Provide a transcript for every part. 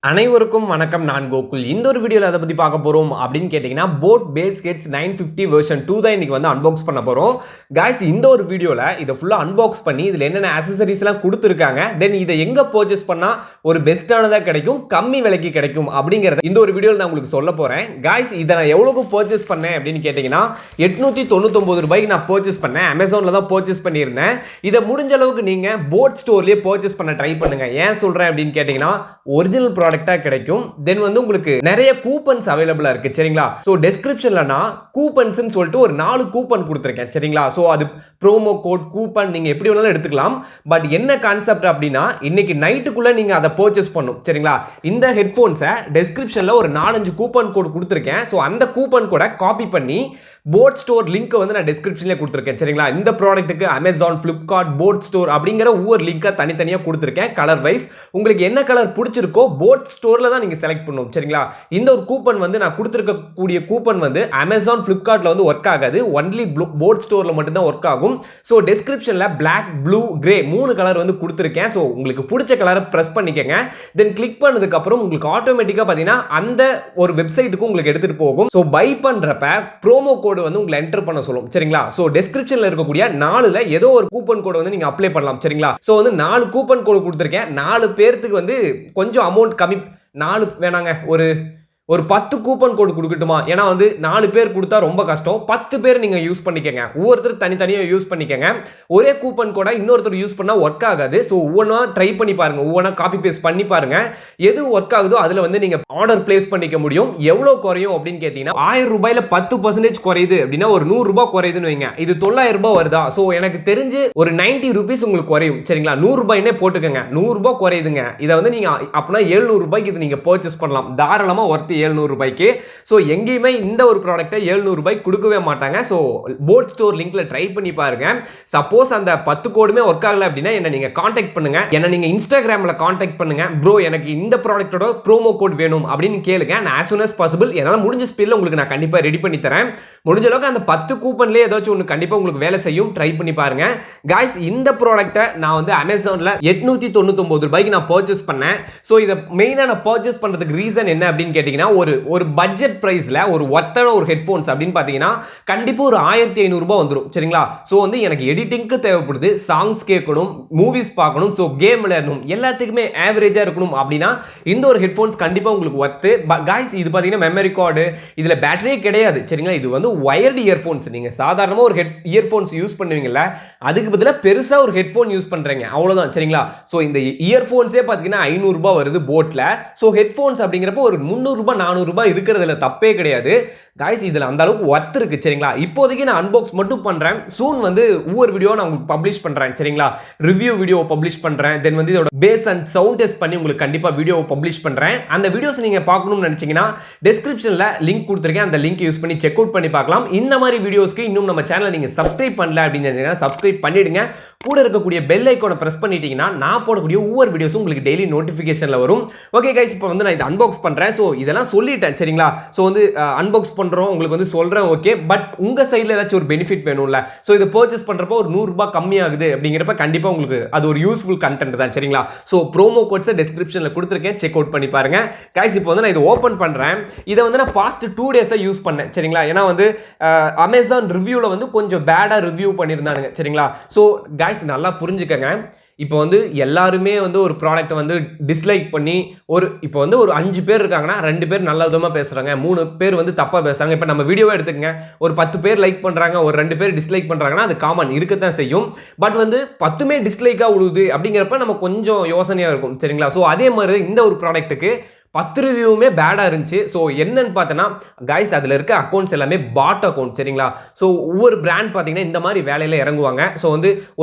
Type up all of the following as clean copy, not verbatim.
அனைவருக்கும் வணக்கம். நான் கோகுல். இந்த ஒரு வீடியோல எதை பத்தி பார்க்க போறோம் அப்படின்னு கேட்டீங்கன்னா, போட் பேஸ் ஹெட்ஸ் 950 வெர்ஷன் 2 தான் இன்னைக்கு வந்து அன்பாக்ஸ் பண்ண போறோம். காய்ஸ், இந்த ஒரு வீடியோல இதை ஃபுல்லா அன்பாக்ஸ் பண்ணி இதுல என்னென்ன ஆக்சசரிஸ் எல்லாம் கொடுத்துருக்காங்க, தென் இதை எங்க பர்ச்சேஸ் பண்ணா ஒரு பெஸ்டானதா கிடைக்கும், கம்மி விலைக்கு கிடைக்கும் அப்படிங்கறத இந்த ஒரு வீடியோல நான் உங்களுக்கு சொல்ல போறேன். காய்ஸ், இதை நான் எவ்வளவுக்கு பர்ச்சேஸ் பண்ணேன் அப்படின்னு கேட்டீங்கன்னா, 899 ரூபாய்க்கு நான் பர்ச்சேஸ் பண்ணேன். அமேசான்ல தான் பர்ச்சேஸ் பண்ணியிருந்தேன். இதை முடிஞ்ச அளவுக்கு நீங்க போட் ஸ்டோர்லயே பர்ச்சேஸ் பண்ண ட்ரை பண்ணுங்க. ஏன் சொல்றேன் அப்படின்னு கேட்டீங்கன்னா, ஒரிஜினல் ப்ராடக்ட்டா கிடைக்கும். தென் வந்து உங்களுக்கு நிறைய கூப்பன்ஸ் அவைலபிளா இருக்கு. சரிங்களா? சோ டெஸ்கிரிப்ஷன்ல நான் கூப்பன்ஸ்னு சொல்லிட்டு ஒரு 4 கூப்பன் கொடுத்திருக்கேன். சரிங்களா? சோ அது ப்ரோமோ கோட் கூப்பன் நீங்க எப்படி வேணாலும் எடுத்துக்கலாம். பட் என்ன கான்செப்ட் அப்படின்னா, இன்னைக்கு நைட்டுக்குள்ள நீங்க அதை பர்ச்சேஸ் பண்ணணும். சரிங்களா? இந்த ஹெட்போன்ஸை டெஸ்கிரிப்ஷன்ல ஒரு 4-5 கூப்பன் கோட் கொடுத்திருக்கேன். சோ அந்த கூப்பன் கோட காப்பி பண்ணி போட் ஸ்டோர் லிங்க் வந்து நான் டெஸ்கிரிப்ஷன்ல கொடுத்திருக்கேன். சரிங்களா? இந்த ப்ராடக்ட்டுக்கு அமேசான், பிளிப்கார்ட், போட் ஸ்டோர் அப்படிங்கிற ஒவ்வொரு லிங்கை தனித்தனியா கொடுத்திருக்கேன் கலர் வைஸ். உங்களுக்கு என்ன கலர் பிடிச்சிருக்கோ போட் ஸ்டோர்ல தான் நீங்க செலக்ட் பண்ணணும். சரிங்களா? இந்த ஒரு கூப்பன் வந்து நான் கொடுத்திருக்கக்கூடிய கூப்பன் வந்து அமேசான், பிளிப்கார்ட்ல வந்து ஒர்க் ஆகாது. ஒன்லி போட் ஸ்டோர்ல மட்டும் தான் ஒர்க் ஆகும். சோ டெஸ்கிரிப்ஷன்ல பிளாக், ப்ளூ, கிரே 3 கலர் வந்து கொடுத்திருக்கேன். சோ உங்களுக்கு பிடிச்ச கலரை பிரஸ் பண்ணிக்கங்க. தென் கிளிக் பண்ணதுக்கு அப்புறம் உங்களுக்கு ஆட்டோமேட்டிக்கா பாத்தீங்கன்னா அந்த ஒரு வெப்சைட்டுக்கு உங்களுக்கு எடுத்துட்டு போகும். சோ பை பண்றப்ப ப்ரோமோ கோட் வந்து உங்களை என்டர் பண்ண சொல்லும். சரிங்களா? சோ டெஸ்கிரிப்ஷன்ல இருக்கக்கூடிய 4ல ஏதோ ஒரு கூப்பன் கோட் வந்து நீங்க அப்ளை பண்ணலாம். சரிங்களா? சோ வந்து 4 கூப்பன் கோட் கொடுத்திருக்கேன். 4 பேருக்கு வந்து கொஞ்சம் அமௌண்ட் கம்மி. 4 வேணாங்க, ஒரு 10 கூப்பன் கோட் கொடுக்கட்டுமா? ஏன்னா வந்து 4 பேர் கொடுத்தா ரொம்ப கஷ்டம். 10 பேர் நீங்க யூஸ் பண்ணிக்கங்க. ஒவ்வொருத்தர் தனித்தனியா யூஸ் பண்ணிக்கங்க. ஒரே கூப்பன் கோட இன்னொருத்தர் யூஸ் பண்ணா ஒர்க் ஆகாது. சோ ஒவ்வொன்றா ட்ரை பண்ணி பாருங்க. ஒவ்வொன்றா காப்பி பேஸ்ட் பண்ணி பாருங்க. எது ஒர்க் ஆகுதோ அதுல வந்து நீங்க ஆர்டர் பிளேஸ் பண்ணிக்க முடியும். எவ்வளவு குறையும் அப்படின்னு கேட்டீங்கன்னா, 1000 ரூபாயில 10% குறையுது அப்படின்னா ஒரு 100 ரூபாய் குறையுதுன்னு வைங்க. இது 900 ரூபாய் வருதா? சோ எனக்கு தெரிஞ்சு ஒரு 90 ரூபீஸ் உங்களுக்கு குறையும். சரிங்களா? 100 ரூபாய்னே போட்டுக்கங்க. 100 ரூபாய் குறையுதுங்க. இதை வந்து நீங்க அப்பனா 700 ரூபாய்க்கு இது நீங்க பர்ச்சேஸ் பண்ணலாம். தாராளமா ஒர்த் 700 ரூபாய்க்கு. சோ எங்கேயுமே இந்த ஒரு ப்ராடக்ட்டை 700 ரூபாய்க்கு கொடுக்கவே மாட்டாங்க. சோ போட் ஸ்டோர் லிங்க்ல ட்ரை பண்ணி பாருங்க. சப்போஸ் அந்த 10 கோடுமே ஒர்க் ஆகல அப்படின்னா என்ன நீங்க கான்டாக்ட் பண்ணுங்க. என்ன நீங்க இன்ஸ்டாகிராம்ல கான்டாக்ட் பண்ணுங்க. ப்ரோ, எனக்கு இந்த ப்ராடக்ட்டோட ப்ரோமோ கோட் வேணும் அப்படின்னு கேளுங்க. நான் as soon as possible என்னால முடிஞ்ச ஸ்பீட்ல உங்களுக்கு நான் கண்டிப்பா ரெடி பண்ணி தரேன். முடிஞ்ச அளவுக்கு அந்த 10 கூப்பன்லயே ஏதாச்சும் ஒன்னு கண்டிப்பா உங்களுக்கு வேலை செய்யும். ட்ரை பண்ணி பாருங்க. गाइस, இந்த ப்ராடக்ட்டை நான் வந்து அமேசான்ல 899 ரூபாய்க்கு நான் பர்ச்சேஸ் பண்ணேன். சோ இத மெயினா நான் பர்ச்சேஸ் பண்றதுக்கு ரீசன் என்ன அப்படின்னு கேட்டீங்கன்னா, ஒரு பட்ஜெட் பிரைஸ்ல ஒரு ஒர்த்தான ஒரு ஹெட்போன்ஸ் அப்படின்னு பாத்தீங்கன்னா கண்டிப்பா ஒரு 1500 ரூபாய் வந்துரும். சரிங்களா? சோ வந்து எனக்கு எடிட்டிங்க்கு தேவைப்படுது, சாங்ஸ் கேட்கணும், மூவிஸ் பார்க்கணும், சோ கேம் விளையாடணும், எல்லாத்துக்குமே ஆவரேஜா இருக்கணும் அப்படின்னா இந்த ஒரு ஹெட்போன்ஸ் கண்டிப்பா உங்களுக்கு ஒர்த்து. गाइस, இது பாத்தீங்கன்னா மெமரி கார்டு, இதுல பேட்டரியே கிடையாது. சரிங்களா? இது வந்து வயர்டு இயர்போன்ஸ். நீங்க சாதாரணமா ஒரு இயர்போன்ஸ் யூஸ் பண்ணுவீங்கல்ல, அதுக்கு பதிலா பெருசா ஒரு ஹெட்போன் யூஸ் பண்றீங்க, அவ்வளவுதான். சரிங்களா? சோ இந்த இயர்போன்ஸே பாத்தீங்கன்னா 500 ரூபாய் வருது போட்ல. சோ ஹெட்போன்ஸ் அப்படிங்கிறப்ப ஒரு 300 ரூபாய் 400 ரூபாய் இருக்கிறதுல தப்பே கிடையாது. गाइस, இதுல அந்த அளவுக்கு ஒர்த் இருக்கு. சரிங்களா? இப்போதைக்கு நான் அன்பாக்ஸ் மட்டும் பண்றேன். சூன் வந்து ஒவ்வொரு வீடியோ நான் உங்களுக்கு பப்ளிஷ் பண்றேன். சரிங்களா? ரிவ்யூ வீடியோ பப்ளிஷ் பண்றேன். தென் வந்து இதோட பேஸ் அண்ட் சவுண்ட் டெஸ்ட் பண்ணி உங்களுக்கு கண்டிப்பா வீடியோ பப்ளிஷ் பண்றேன். அந்த வீடியோஸ் நீங்க பார்க்கணும்னு நினைச்சீங்கன்னா டெஸ்கிரிப்ஷன்ல லிங்க் கொடுத்திருக்கேன். அந்த லிங்க் யூஸ் பண்ணி செக் அவுட் பண்ணி பார்க்கலாம். இந்த மாதிரி வீடியோஸ்க்கு இன்னும் நம்ம சேனலை நீங்க சப்ஸ்கிரைப் பண்ணல அப்படின்னு சப்ஸ்கிரைப் பண்ணிடுங்க. கூட இருக்கக்கூடிய பெல் ஐகானை பிரஸ் பண்ணிட்டீங்கன்னா நான் போடக்கூடிய ஒவ்வொரு வீடியோஸும் உங்களுக்கு டெய்லி நோட்டிஃபிகேஷன்ல வரும். ஓகே गाइस, இப்போ வந்து நான் இதை அன்பாக்ஸ் பண்றேன். சோ இதெல்லாம் சொல்லிட்டேன். சரிங்களா? சோ வந்து அன்பாக்ஸ் பண்றோம், உங்களுக்கு வந்து சொல்றேன். ஓகே, பட் உங்க சைடுல ஏதாச்சும் ஒரு பெனிஃபிட் வேணும்ல. சோ இது பர்ச்சேஸ் பண்றப்போ ஒரு 100 ரூபாய் கம்மி ஆகுது அப்படிங்கிறப்ப கண்டிப்பா உங்களுக்கு அது ஒரு யூஸ்ஃபுல் கண்டென்ட் தான். சரிங்களா? சோ ப்ரோமோ கோட்ஸ் டெஸ்கிரிப்ஷன்ல கொடுத்திருக்கேன், செக் அவுட் பண்ணி பாருங்க. गाइस, இப்போ வந்து நான் இதை ஓபன் பண்றேன். இதை வந்து நான் பாஸ்ட் 2 டேஸா யூஸ் பண்ணேன். சரிங்களா? ஏன்னா வந்து அமேசான் ரிவ்யூல வந்து கொஞ்சம் பேடா ரிவ்யூ பண்ணிருந்தானுங்க. சரிங்களா? சோ गाइस, நல்லா புரிஞ்சுக்கங்க. இப்போ வந்து எல்லாருமே வந்து ஒரு ப்ராடக்ட்டை வந்து டிஸ்லைக் பண்ணி இப்போ வந்து ஒரு 5 பேர் இருக்காங்கன்னா 2 பேர் நல்ல விதமா பேசுறாங்க, 3 பேர் வந்து தப்பா பேசுறாங்க. இப்போ நம்ம வீடியோவை எடுத்துக்கங்க. ஒரு 10 பேர் லைக் பண்றாங்க, ஒரு 2 பேர் டிஸ்லைக் பண்றாங்கன்னா அது காமன், இருக்கத்தான் செய்யும். பட் வந்து 10மே டிஸ்லைக்கா உழுது அப்படிங்கிறப்ப நம்ம கொஞ்சம் யோசனையா இருக்கும். சரிங்களா? சோ அதே மாதிரி இந்த ஒரு ப்ராடக்ட்டுக்கு 10 ரிவ்யூமே பேடா இருந்துச்சு. சோ என்னன்னு பார்த்தனா गाइस, அதுல இருக்க அக்கவுண்ட்ஸ் எல்லாமே பாட் அக்கவுண்ட். சரிங்களா? சோ ஒவ்வொரு பிராண்ட் பாத்தீங்கன்னா இந்த மாதிரி வேலையில இறங்குவாங்க. சோ வந்து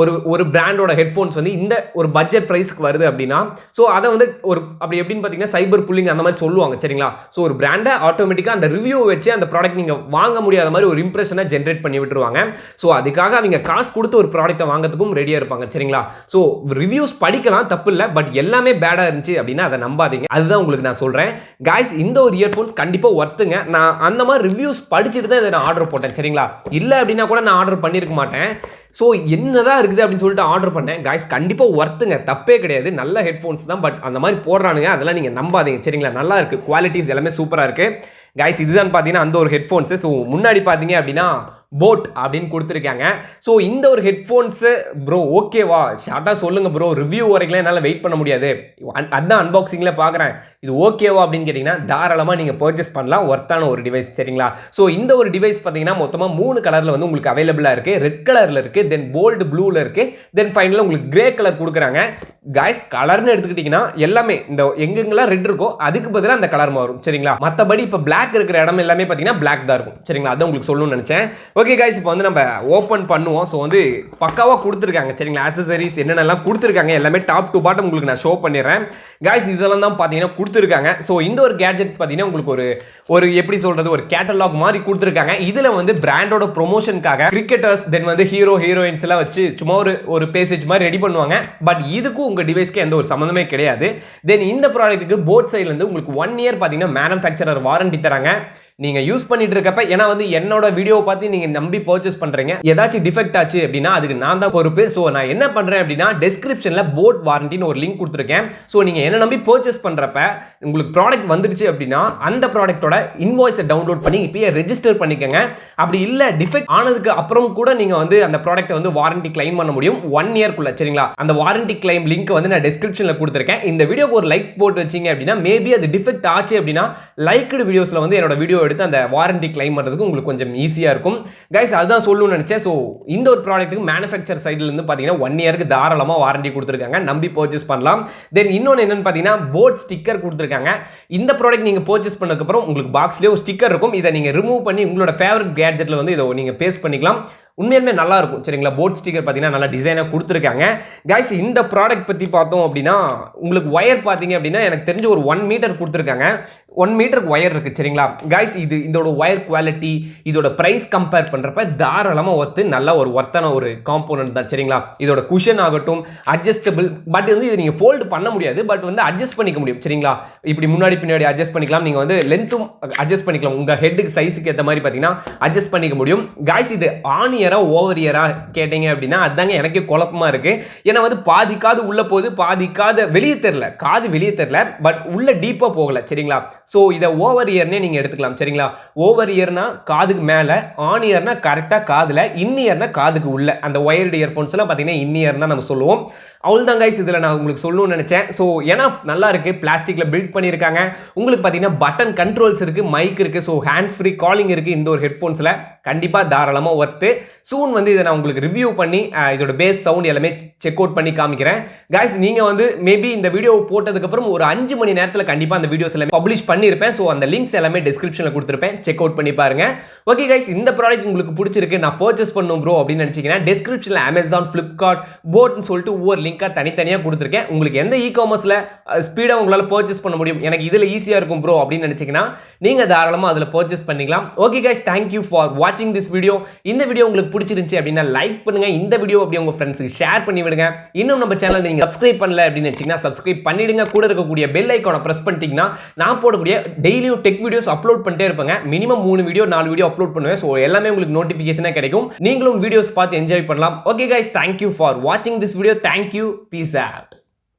ஒரு பிராண்டோட ஹெட்போன்ஸ் வந்து இந்த ஒரு பட்ஜெட் பிரைஸ்க்கு வருது அப்படின்னா சோ அதை வந்து அப்படி எப்படின்னு பாத்தீங்கன்னா சைபர் புல்லிங் அந்த மாதிரி சொல்லுவாங்க. சரிங்களா? சோ ஒரு பிராண்டை ஆட்டோமேட்டிக்கா அந்த ரிவ்யூ வச்சு அந்த ப்ராடக்ட் நீங்க வாங்க முடியாத மாதிரி ஒரு இம்ப்ரெஷனை ஜென்ரேட் பண்ணி விட்டுருவாங்க. சோ அதுக்காக அவங்க காசு கொடுத்து ஒரு ப்ராடக்ட்டை வாங்குறதுக்கும் ரெடியா இருப்பாங்க. சரிங்களா? சோ ரிவ்யூஸ் படிக்கலாம், தப்பு இல்லை. பட் எல்லாமே பேடா இருந்துச்சு அப்படின்னா அதை நம்பாதீங்க. அதுதான் உங்களுக்கு நான் சொல்றேன். गाइस, இந்த ஒரு இயர்போன்ஸ் கண்டிப்பா வர்த்துங்க. நான் அந்த மாதிரி ரிவ்யூஸ் படிச்சிட்டு தான் இதை நான் ஆர்டர் போட்டேன். சரிங்களா? இல்ல அப்படின்னா கூட நான் ஆர்டர் பண்ணிருக்க மாட்டேன். ஸோ என்னதான் இருக்குது அப்படின்னு சொல்லிட்டு ஆர்டர் பண்ணேன். காய்ஸ் கண்டிப்பாக ஒர்த்துங்க, தப்பே கிடையாது, நல்ல ஹெட்ஃபோன்ஸ் தான். பட் அந்த மாதிரி போடுறானுங்க, அதெல்லாம் நீங்கள் நம்பாதீங்க சரிங்களா. நல்லா இருக்குது, குவாலிட்டிஸ் எல்லாமே சூப்பராக இருக்குது. காய்ஸ் இதுதான் பார்த்தீங்கன்னா அந்த ஒரு ஹெட்ஃபோன்ஸு. ஸோ முன்னாடி பார்த்தீங்க அப்படின்னா போட் அப்படின்னு கொடுத்துருக்காங்க. ஸோ இந்த ஒரு ஹெட்ஃபோன்ஸு ப்ரோ ஓகேவா, ஷார்ட்டாக சொல்லுங்கள் ப்ரோ, ரிவ்யூ வரைக்கும் என்னால் வெயிட் பண்ண முடியாது, அதான் அன்பாக்சிங்கில் பார்க்குறேன், இது ஓகேவா அப்படின்னு கேட்டிங்கன்னா தாராளமாக நீங்கள் பர்ச்சேஸ் பண்ணலாம், ஒர்த்தான ஒரு டிவைஸ் சரிங்களா. ஸோ இந்த ஒரு டிவைஸ் பார்த்தீங்கன்னா மொத்தமாக 3 கலரில் வந்து உங்களுக்கு அவைலபிளாக இருக்குது. ரெட் கலரில் இருக்குது, தென் போல்டு ப்ளூவில் இருக்குது, தென் ஃபைனலாக உங்களுக்கு கிரே கலர் கொடுக்குறாங்க. காய்ஸ் கலர்னு எடுத்துக்கிட்டிங்கன்னா எல்லாமே இந்த எங்கெங்கெல்லாம் ரெட் இருக்கோ அதுக்கு பதிலாக அந்த கலர் மாறும் சரிங்களா. மற்றபடி இப்போ பிளாக் இருக்கிற இடம் எல்லாமே பார்த்தீங்கன்னா பிளாக் தான் இருக்கும் சரிங்களா. அதான் உங்களுக்கு சொல்லணும்னு நினச்சேன். ஓகே கைஸ், இப்போ வந்து நம்ம ஓப்பன் பண்ணுவோம். ஸோ வந்து பக்காவாக கொடுத்துருக்காங்க சரிங்களா. ஆக்சசரிஸ் என்னென்னலாம் கொடுத்துருக்காங்க எல்லாமே டாப் டு பாட்டம் உங்களுக்கு நான் ஷோ பண்ணிடுறேன். கைஸ் இதெல்லாம் தான் பார்த்தீங்கன்னா கொடுத்துருக்காங்க. ஸோ இந்த ஒரு கேட்ஜெட் பார்த்தீங்கன்னா உங்களுக்கு ஒரு எப்படி சொல்கிறது, ஒரு கேட்டலாக் மாதிரி கொடுத்துருக்காங்க. இதில் வந்து பிராண்டோட ப்ரொமோஷனுக்காக கிரிக்கெட்டர்ஸ் தென் வந்து ஹீரோயின்ஸ் எல்லாம் வச்சு சும்மா ஒரு பேசேஜ் மாதிரி ரெடி பண்ணுவாங்க. பட் இதுக்கும் உங்கள் டிவைஸ்க்கு எந்த ஒரு சம்மந்தமே கிடையாது. தென் இந்த ப்ராடக்ட்டுக்கு போட் சைட்லேருந்து உங்களுக்கு 1 இயர் பார்த்தீங்கன்னா மேனுஃபேக்சரர் வாரண்டி தராங்க. நீங்கள் யூஸ் பண்ணிட்டு இருக்கப்ப, ஏன்னா வந்து என்னோட வீடியோ பார்த்து நீங்கள் நம்பி பர்ச்சேஸ் பண்ணுறீங்க, ஏதாச்சும் டிஃபெக்ட் ஆச்சு அப்படின்னா அதுக்கு நான் தான் பொறுப்பு. ஸோ நான் என்ன பண்ணுறேன் அப்படின்னா டெஸ்கிரிப்ஷனில் போட் வாரண்டின்னு ஒரு லிங்க் கொடுத்துருக்கேன். ஸோ நீங்கள் என்ன நம்பி பர்ச்சேஸ் பண்ணுறப்ப உங்களுக்கு ப்ராடக்ட் வந்துடுச்சு அப்படின்னா அந்த ப்ராடக்ட்டோட இன்வாய்ஸை டவுன்லோட் பண்ணி இப்பயே ரெஜிஸ்டர் பண்ணிக்கோங்க. அப்படி இல்லை டிஃபெக்ட் ஆனதுக்கு அப்புறம் கூட நீங்கள் வந்து அந்த ப்ராடக்ட்டை வந்து வாரண்டி கிளைம் பண்ண முடியும் 1 இயர்க்குள்ள சரிங்களா. அந்த வாரண்டி கிளைம் லிங்க் வந்து நான் டெஸ்கிரிப்ஷனில் கொடுத்துருக்கேன். இந்த வீடியோக்கு ஒரு லைக் போட்டு வச்சிங்க அப்படின்னா மேபி அது டிஃபெக்ட் ஆச்சு அப்படின்னா லைக்டு வீடியோஸில் வந்து என்னோட வீடியோ எடுத்து அந்த வாரண்டி கிளைம் பண்ணுறதுக்கு உங்களுக்கு கொஞ்சம் ஈஸியாக இருக்கும். கைஸ் அதுதான் சொல்லணும்னு நினச்சேன். ஸோ இந்த ஒரு ப்ராடக்ட்டுக்கு மேனுஃபேக்சர் சைட்லேருந்து பார்த்தீங்கன்னா 1 இயருக்கு தாராளமாக வாரண்டி கொடுத்துருக்காங்க, நம்பி பர்ச்சேஸ் பண்ணலாம். தென் இன்னொன்று என்னன்னு பார்த்தீங்கன்னா போட் ஸ்டிக்கர் கொடுத்துருக்காங்க. இந்த ப்ராடக்ட் நீங்கள் பர்ச்சேஸ் பண்ணதுக்கப்புறம் உங்களுக்கு பாக்ஸ்லேயே ஒரு ஸ்டிக்கர் இருக்கும். இதை நீங்கள் ரிமூவ் பண்ணி உங்களோட ஃபேவரட் கேட்ஜெட்டில் வந்து இதை நீங்கள் பேஸ்ட் பண்ணிக்கலாம். உண்மையுமே நல்லா இருக்கும் சரிங்களா. போட் ஸ்டிக்கர் பார்த்தீங்கன்னா நல்லா டிசைனாக கொடுத்துருக்காங்க. கைஸ் இந்த ப்ராடக்ட் பற்றி பார்த்தோம் அப்படின்னா உங்களுக்கு ஒயர் பார்த்தீங்க அப்படின்னா எனக்கு தெரிஞ்ச ஒரு 1 மீட்டர் கொடுத்துருக்காங்க. 1 மீட்டருக்கு ஒயர் இருக்குது சரிங்களா. கைஸ் இதோட ஒயர் குவாலிட்டி இதோட ப்ரைஸ் கம்பேர் பண்ணுறப்ப தாராளமாக நல்ல ஒரு ஒர்த்தான ஒரு காம்போனன்ட் தான் சரிங்களா. இதோட குஷன் ஆகட்டும் அட்ஜஸ்டபிள், பட் வந்து இது நீங்கள் ஃபோல்டு பண்ண முடியாது, பட் வந்து அட்ஜஸ்ட் பண்ணிக்க முடியும் சரிங்களா. இப்படி முன்னாடி பின்னாடி அட்ஜஸ்ட் பண்ணிக்கலாம், நீங்கள் வந்து லென்த்தும் அட்ஜஸ்ட் பண்ணிக்கலாம், உங்கள் ஹெட்டுக்கு சைஸுக்கு ஏற்ற மாதிரி பார்த்தீங்கன்னா அட்ஜஸ்ட் பண்ணிக்க முடியும். கைஸ் இது ஆன் ஓவர் இயரா கேட்டீங்க அப்படின்னா அதுதாங்க எனக்கே குழப்பமா இருக்கு. ஏன்னா வந்து பாதி காது உள்ள போகுது, பாதி காது வெளியே தெரியல, காது வெளியே தெரியல, பட் உள்ள டீப்பா போகல சரிங்களா. ஸோ இதை ஓவர் இயர்னே நீங்க எடுத்துக்கலாம் சரிங்களா. ஓவர் இயர்னா காதுக்கு மேல, ஆன் இயர்னா கரெக்டா காதுல, இன் இயர்னா காதுக்கு உள்ள. அந்த ஒயர்டு இயர்ஃபோன்ஸ் எல்லாம் பார்த்தீங்கன்னா இன் இயர் தான் நம்ம சொல்லுவோம். அவ்வளோதான் கைஸ், இதில் நான் உங்களுக்கு சொல்லணும்னு நினச்சேன். ஸோ ஏன்னா நல்லா இருக்குது, பிளாஸ்டிக்கில் பில்ட் பண்ணியிருக்காங்க. உங்களுக்கு பார்த்தீங்கன்னா பட்டன் கண்ட்ரோல்ஸ் இருக்குது, மைக் இருக்குது, ஸோ ஹேண்ட்ஸ் ஃப்ரீ காலிங் இருக்குது இந்த ஒரு ஹெட்ஃபோன்ஸில். கண்டிப்பாக தாராளமாக ஒர்த்து. சூன் வந்து இதை நான் உங்களுக்கு ரிவ்யூ பண்ணி இதோட பேஸ் சவுண்ட் எல்லாமே செக் அவுட் பண்ணி காமிக்கிறேன். கைஸ் நீங்கள் வந்து மேபி இந்த வீடியோ போட்டதுக்கப்புறம் ஒரு 5 மணி நேரத்தில் கண்டிப்பாக அந்த வீடியோஸ் எல்லாமே பப்ளிஷ் பண்ணியிருப்பேன். ஸோ அந்த லிங்க்ஸ் எல்லாமே டிஸ்கிரிப்ஷனில் கொடுத்துருப்பேன், செக் அவுட் பண்ணி பாருங்க. ஓகே கைஸ், இந்த ப்ராடக்ட் உங்களுக்கு பிடிச்சிருக்கு, நான் பர்ச்சேஸ் பண்ணும் ப்ரோ அப்படின்னு நினச்சிங்கன்னா டிஸ்கிரிப்ஷனில் அமேசான், ஃப்ளிப்கார்ட், போட்னு சொல்லிட்டு ஒவ்வொரு லிங்காக தனித்தனியாக கொடுத்துருக்கேன். உங்களுக்கு எந்த இ-காமர்ஸில் ஸ்பீடாக உங்களால் பர்ச்சேஸ் பண்ண முடியும், எனக்கு இதில் ஈஸியாக இருக்கும் ப்ரோ அப்படின்னு நினச்சிங்கன்னா நீங்கள் தாராளமாக அதில் பர்ச்சேஸ் பண்ணிக்கலாம். ஓகே கைஸ், தேங்க்யூ ஃபார் வாட்சிங் திஸ் வீடியோ. இந்த வீடியோ உங்களுக்கு பிடிச்சிருந்துச்சு அப்படின்னா லைக் பண்ணுங்க, இந்த வீடியோ அப்படியே உங்கள் ஃப்ரெண்ட்ஸுக்கு ஷேர் பண்ணி விடுங்க. இன்னும் நம்ம சேனல் நீங்கள் சப்ஸ்கிரைப் பண்ணல அப்படின்னு நினச்சிங்கன்னா சப்ஸ்கிரைப் பண்ணிடுங்க. கூட இருக்கக்கூடிய பெல் ஐக்கானை ப்ரெஸ் பண்ணிட்டீங்கன்னா நான் போடக்கூடிய டெய்லியும் டெக் வீடியோஸ் அப்லோட் பண்ணிட்டே இருப்பேங்க. மினிமம் 3 வீடியோ 4 வீடியோ அப்லோட் பண்ணுவேன். ஸோ எல்லாமே உங்களுக்கு நோட்டிஃபிகேஷனாக கிடைக்கும், நீங்களும் வீடியோஸ் பார்த்து என்ஜாய் பண்ணலாம். ஓகே கைஸ், தேங்க்யூ ஃபார் வாட்சிங் this video. Thank you, peace out.